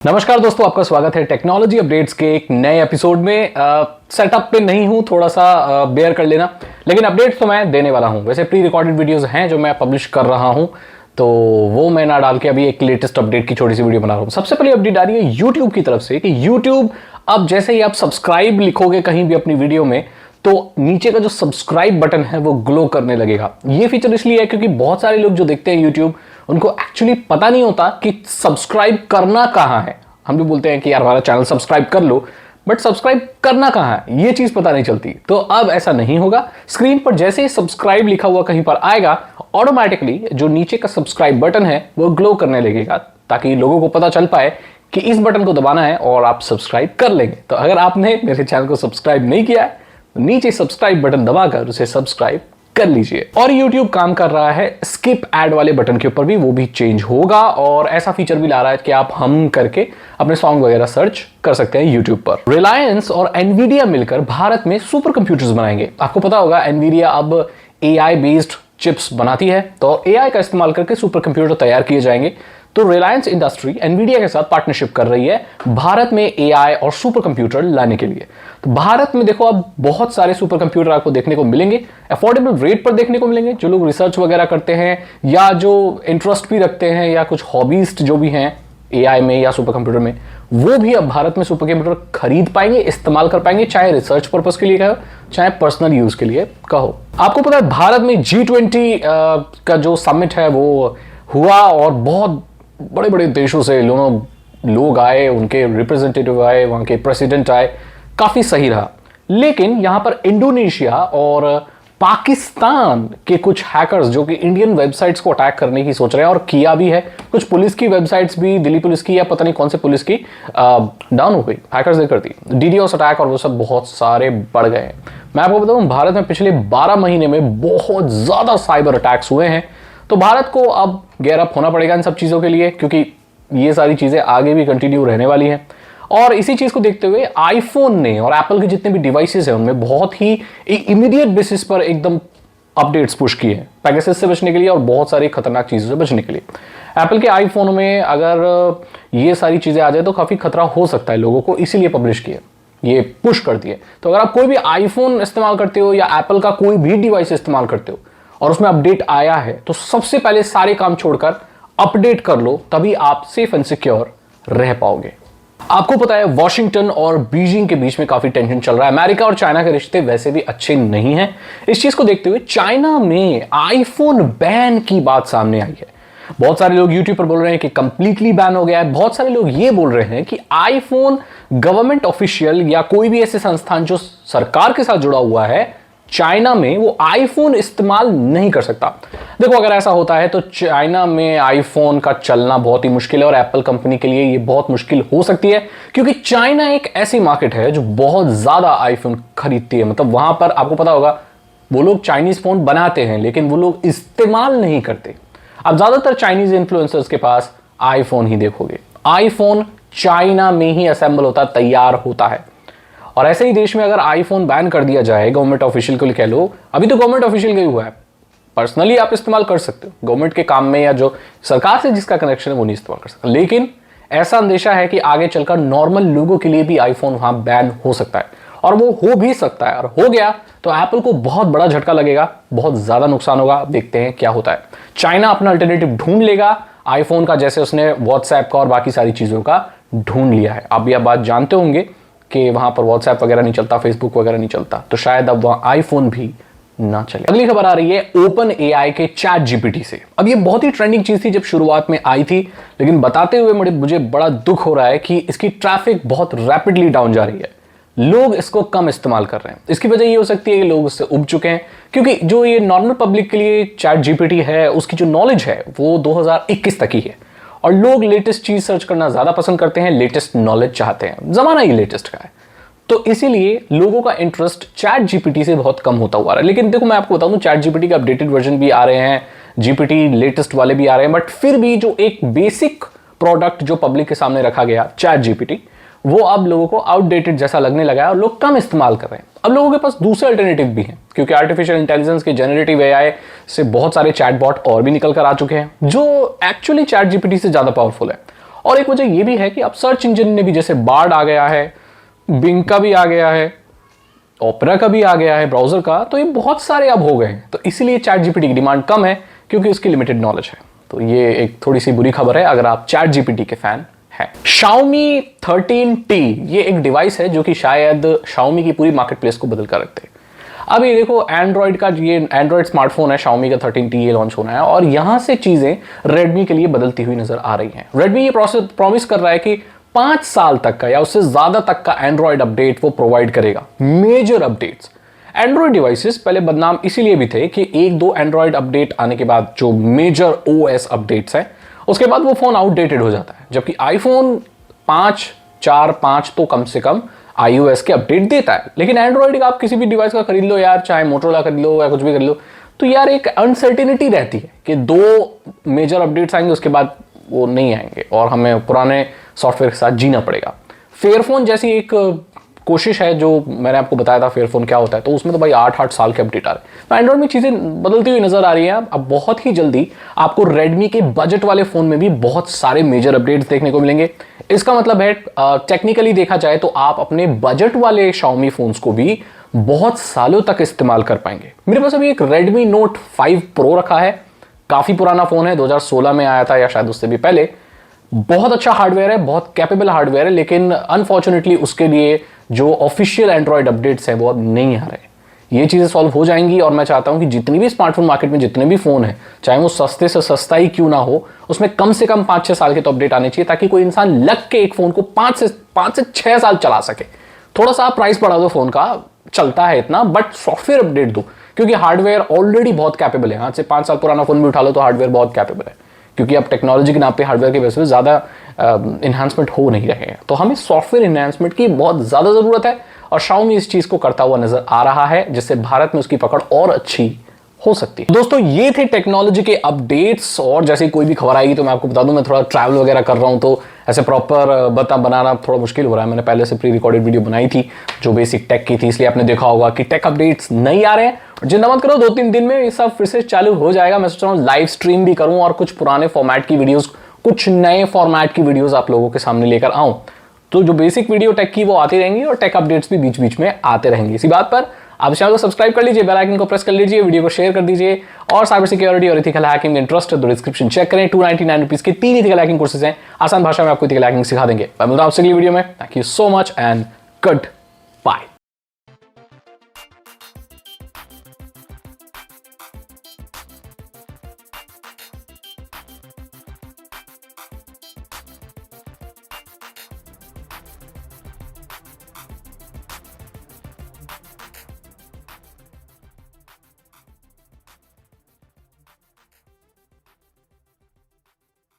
नमस्कार दोस्तों, आपका स्वागत है टेक्नोलॉजी अपडेट्स के एक नए एपिसोड में। सेटअप पे नहीं हूं, थोड़ा सा बेयर कर लेना, लेकिन अपडेट्स तो मैं देने वाला हूं। वैसे प्री रिकॉर्डेड वीडियोस हैं जो मैं पब्लिश कर रहा हूं, तो वो मैं ना डाल के अभी एक लेटेस्ट अपडेट की छोटी सी वीडियो बना रहा हूं। सबसे पहले अपडेट आ रही है यूट्यूब की तरफ से कि यूट्यूब अब जैसे ही आप सब्सक्राइब लिखोगे कहीं भी अपनी वीडियो में, तो नीचे का जो सब्सक्राइब बटन है वो ग्लो करने लगेगा। ये फीचर इसलिए है क्योंकि बहुत सारे लोग जो देखते हैं यूट्यूब, उनको एक्चुअली पता नहीं होता कि सब्सक्राइब करना कहां है। हम भी बोलते हैं कि यार हमारा चैनल सब्सक्राइब कर लो, बट सब्सक्राइब करना कहां है ये चीज पता नहीं चलती। तो अब ऐसा नहीं होगा। स्क्रीन पर जैसे ही सब्सक्राइब लिखा हुआ कहीं पर आएगा, ऑटोमेटिकली जो नीचे का सब्सक्राइब बटन है वो ग्लो करने लगेगा, ताकि लोगों को पता चल पाए कि इस बटन को दबाना है और आप सब्सक्राइब कर लेंगे। तो अगर आपने मेरे चैनल को सब्सक्राइब नहीं किया है, नीचे सब्सक्राइब बटन दबाकर उसे सब्सक्राइब कर लीजिए। और YouTube काम कर रहा है स्किप एड वाले बटन के ऊपर भी, वो भी चेंज होगा। और ऐसा फीचर भी ला रहा है कि आप हम करके अपने सॉन्ग वगैरह सर्च कर सकते हैं YouTube पर। रिलायंस और एनवीडिया मिलकर भारत में सुपर कंप्यूटर्स बनाएंगे। आपको पता होगा एनवीडिया अब AI बेस्ड चिप्स बनाती है, तो AI का इस्तेमाल करके सुपर कंप्यूटर तैयार किए जाएंगे। तो रिलायंस इंडस्ट्री एनवीडिया के साथ पार्टनरशिप कर रही है भारत में AI और सुपर कंप्यूटर लाने के लिए। तो भारत में देखो अब बहुत सारे सुपर कंप्यूटर आपको देखने को मिलेंगे, अफोर्डेबल रेट पर देखने को मिलेंगे। जो लोग रिसर्च वगैरह करते हैं या जो इंटरेस्ट भी रखते हैं या कुछ हॉबीस्ट जो भी हैं AI में या सुपर कंप्यूटर में, वो भी अब भारत में सुपर कंप्यूटर खरीद पाएंगे, इस्तेमाल कर पाएंगे, चाहे रिसर्च पर्पस के लिए कहो, चाहे पर्सनल यूज के लिए कहो। आपको पता है भारत में G20 का जो समिट है वो हुआ और बहुत बड़े बड़े देशों से लोग आए, उनके रिप्रेजेंटेटिव आए, वहां के प्रेसिडेंट आए, काफी सही रहा। लेकिन यहां पर इंडोनेशिया और पाकिस्तान के कुछ हैकर्स जो कि इंडियन वेबसाइट्स को अटैक करने की सोच रहे हैं, और किया भी है। कुछ पुलिस की वेबसाइट्स भी, दिल्ली पुलिस की या पता नहीं कौन से पुलिस की, डाउन हो गई, हैकर्स ने कर दी DDoS अटैक, और वो सब बहुत सारे बढ़ गए हैं। मैं आपको बताऊं, भारत में पिछले 12 महीने में बहुत ज्यादा साइबर अटैक्स हुए हैं। तो भारत को अब गेयर अप होना पड़ेगा इन सब चीजों के लिए, क्योंकि ये सारी चीजें आगे भी कंटिन्यू रहने वाली हैं। और इसी चीज को देखते हुए आईफोन ने और एप्पल के जितने भी डिवाइसेस हैं उनमें बहुत ही इमीडिएट बेसिस पर एकदम अपडेट्स पुश किए हैं, पैकेजेस से बचने के लिए और बहुत सारी खतरनाक चीजों से बचने के लिए। एप्पल के आईफोन में अगर ये सारी चीजें आ जाए तो काफी खतरा हो सकता है लोगों को, इसीलिए पब्लिश किए, ये पुश कर दिए। तो अगर आप कोई भी आईफोन इस्तेमाल करते हो या एप्पल का कोई भी डिवाइस इस्तेमाल करते हो और उसमें अपडेट आया है, तो सबसे पहले सारे काम छोड़कर अपडेट कर लो, तभी आप सेफ एंड सिक्योर रह पाओगे। आपको पता है वॉशिंगटन और बीजिंग के बीच में काफी टेंशन चल रहा है। अमेरिका और चाइना के रिश्ते वैसे भी अच्छे नहीं हैं। इस चीज को देखते हुए चाइना में आईफोन बैन की बात सामने आई है। बहुत सारे लोग यूट्यूब पर बोल रहे हैं कि कंप्लीटली बैन हो गया है। बहुत सारे लोग ये बोल रहे हैं कि आईफोन गवर्नमेंट ऑफिशियल या कोई भी ऐसे संस्थान जो सरकार के साथ जुड़ा हुआ है चाइना में, वो आईफोन इस्तेमाल नहीं कर सकता। देखो अगर ऐसा होता है तो चाइना में आईफोन का चलना बहुत ही मुश्किल है, और एप्पल कंपनी के लिए ये बहुत मुश्किल हो सकती है, क्योंकि चाइना एक ऐसी मार्केट है जो बहुत ज्यादा आईफोन खरीदती है। मतलब वहां पर आपको पता होगा वो लोग चाइनीज फोन बनाते हैं लेकिन वो लोग इस्तेमाल नहीं करते। अब ज्यादातर चाइनीज इन्फ्लुएंसर्स के पास आईफोन ही देखोगे। आईफोन चाइना में ही असेंबल होता, तैयार होता है। और ऐसे ही देश में अगर आईफोन बैन कर दिया जाए, गवर्नमेंट ऑफिशियल को कह लो, अभी तो गवर्नमेंट ऑफिशियल का ही हुआ है, पर्सनली आप इस्तेमाल कर सकते हो, गवर्नमेंट के काम में या जो सरकार से जिसका कनेक्शन है वो नहीं इस्तेमाल कर सकते। लेकिन ऐसा अंदेशा है कि आगे चलकर नॉर्मल लोगों के लिए भी आईफोन वहां बैन हो सकता है, और वो हो भी सकता है। और हो गया तो एप्पल को बहुत बड़ा झटका लगेगा, बहुत ज्यादा नुकसान होगा। देखते हैं क्या होता है। चाइना अपना अल्टरनेटिव ढूंढ लेगा आईफोन का, जैसे उसने व्हाट्सएप का और बाकी सारी चीजों का ढूंढ लिया है। आप यह बात जानते होंगे कि वहां पर व्हाट्सएप वगैरह नहीं चलता, फेसबुक वगैरह नहीं चलता, तो शायद अब वहां आईफोन भी ना चले। अगली खबर आ रही है ओपन AI के चैट जीपीटी से। अब ये बहुत ही ट्रेंडिंग चीज थी जब शुरुआत में आई थी, लेकिन बताते हुए मुझे बड़ा दुख हो रहा है कि इसकी ट्रैफिक बहुत रैपिडली डाउन जा रही है। लोग इसको कम इस्तेमाल कर रहे हैं। इसकी वजह ये हो सकती है कि लोग इससे उब चुके हैं, क्योंकि जो ये नॉर्मल पब्लिक के लिए चैट जीपीटी है उसकी जो नॉलेज है वो 2021 तक ही है, और लोग लेटेस्ट चीज सर्च करना ज्यादा पसंद करते हैं, लेटेस्ट नॉलेज चाहते हैं, जमाना ही लेटेस्ट का है। तो इसीलिए लोगों का इंटरेस्ट चैट जीपीटी से बहुत कम होता हुआ है। लेकिन देखो मैं आपको बताऊं, चैट जीपीटी का अपडेटेड वर्जन भी आ रहे हैं, जीपीटी लेटेस्ट वाले भी आ रहे हैं, बट फिर भी जो एक बेसिक प्रोडक्ट जो पब्लिक के सामने रखा गया चैट जीपीटी, वो अब लोगों को आउटडेटेड जैसा लगने लगा है और लोग कम इस्तेमाल कर रहे हैं। अब लोगों के पास दूसरे अल्टरनेटिव भी हैं, क्योंकि आर्टिफिशियल इंटेलिजेंस के जेनरेटिव AI से बहुत सारे चैटबॉट और भी निकल कर आ चुके हैं जो एक्चुअली चैट जीपीटी से ज्यादा पावरफुल है। और एक वजह यह भी है कि अब सर्च इंजन ने भी, जैसे बार्ड आ गया है, बिंग का भी आ गया है, ओपेरा का भी आ गया है ब्राउजर का, तो ये बहुत सारे अब हो गए हैं। तो इसीलिए चैट जीपीटी की डिमांड कम है क्योंकि उसकी लिमिटेड नॉलेज है। तो ये एक थोड़ी सी बुरी खबर है अगर आप चैट जीपीटी के फैन हैं। Xiaomi 13T ये एक डिवाइस है जो कि शायद Xiaomi की पूरी मार्केट प्लेस को बदल कर रखते हैं। अब ये देखो, एंड्रॉइड का ये एंड्रॉइड स्मार्टफोन है Xiaomi का 13T ये लॉन्च होना है और यहां से चीजें Redmi के लिए बदलती हुई नजर आ रही हैं। Redmi ये प्रोसेस प्रॉमिस कर रहा है कि 5 साल तक का या उससे ज्यादा तक का एंड्रॉइड अपडेट वो प्रोवाइड करेगा, मेजर अपडेट्स। एंड्रॉइड डिवाइसेस पहले बदनाम इसीलिए भी थे कि एक दो एंड्रॉइड अपडेट आने के बाद जो मेजर ओएस अपडेट्स हैं उसके बाद वो फोन आउटडेटेड हो जाता है, जबकि आईफोन 5 तो कम से कम iOS के अपडेट देता है। लेकिन एंड्रॉइड का आप किसी भी डिवाइस का खरीद लो यार, चाहे मोटरोला खरीद लो या कुछ भी खरीद लो, तो यार एक अनसर्टिनिटी रहती है कि 2 मेजर अपडेट्स आएंगे उसके बाद वो नहीं आएंगे और हमें पुराने सॉफ्टवेयर के साथ जीना पड़ेगा। फेयरफोन जैसी एक कोशिश है जो मैंने आपको बताया था फेयरफोन क्या होता है, तो उसमें तो भाई 8 साल के अपडेट आ रहे हैं। तो एंड्रॉइड में चीजें बदलती हुई नजर आ रही हैं। अब बहुत ही जल्दी आपको रेडमी के बजट वाले फोन में भी बहुत सारे मेजर अपडेट्स देखने को मिलेंगे। इसका मतलब है टेक्निकली देखा जाए तो आप अपने बजट वाले Xiaomi फोन्स को भी बहुत सालों तक इस्तेमाल कर पाएंगे। मेरे पास अभी एक Redmi Note 5 Pro रखा है, काफी पुराना फोन है, 2016 में आया था या शायद उससे भी पहले। बहुत अच्छा हार्डवेयर है, बहुत कैपेबल हार्डवेयर है, लेकिन अनफॉर्चुनेटली उसके लिए जो ऑफिशियल एंड्रॉइड अपडेट्स हैं वो अब नहीं आ रहे। ये चीजें सॉल्व हो जाएंगी और मैं चाहता हूं कि जितनी भी स्मार्टफोन मार्केट में जितने भी फोन हैं, चाहे वो सस्ते से सस्ता ही क्यों ना हो, उसमें कम से कम 5-6 साल के तो अपडेट आने चाहिए ताकि कोई इंसान लग के एक फोन को 5 से 6 साल चला सके। थोड़ा सा प्राइस बढ़ा दो फोन का, चलता है इतना, बट सॉफ्टवेयर अपडेट दो, क्योंकि हार्डवेयर ऑलरेडी बहुत कैपेबल है। आज से 5 साल पुराना फोन भी उठा लो तो हार्डवेयर बहुत कैपेबल है, क्योंकि अब टेक्नोलॉजी के नाम पे हार्डवेयर के बेसिस पे ज्यादा इन्हांसमेंट हो नहीं रहे हैं। तो हमें सॉफ्टवेयर इन्हांसमेंट की बहुत ज्यादा जरूरत है और Xiaomi इस चीज को करता हुआ नजर आ रहा है, जिससे भारत में उसकी पकड़ और अच्छी हो सकती है। दोस्तों ये थे टेक्नोलॉजी के अपडेट्स, और जैसे कोई भी खबर आएगी तो मैं आपको बता दूं। मैं थोड़ा ट्रैवल वगैरह कर रहा हूं तो ऐसे प्रॉपर बनाना थोड़ा मुश्किल हो रहा है। मैंने पहले से प्री रिकॉर्डेड वीडियो बनाई थी जो बेसिक टेक की थी, इसलिए आपने देखा होगा कि टेक अपडेट्स नहीं आ रहे हैं। चिंता मत करो, 2-3 दिन में ये सब फिर से चालू हो जाएगा। मैं सोच रहा हूँ लाइव स्ट्रीम भी करूं और कुछ पुराने फॉर्मेट की वीडियोस, कुछ नए फॉर्मेट की वीडियोस आप लोगों के सामने लेकर आऊं। तो जो बेसिक वीडियो टेक की वो आती रहेंगी और टेक अपडेट्स भी बीच बीच में आते रहेंगे। इसी बात पर आप चैनल को सब्सक्राइब कर लीजिए, बेल आइकन को प्रेस कर लीजिए, वीडियो को शेयर कर दीजिए, और साइबर सिक्योरिटी और इथिकल हैकिंग में इंटरेस्ट है तो डिस्क्रिप्शन चेक करें। 299 रुपीज के 3 इथिकल हैकिंग कोर्सेज हैं, आसान भाषा में आपको इथिकल हैकिंग सिखा देंगे। मैं मिलता हूं आपसे अगली वीडियो में। Thank you so much and good bye.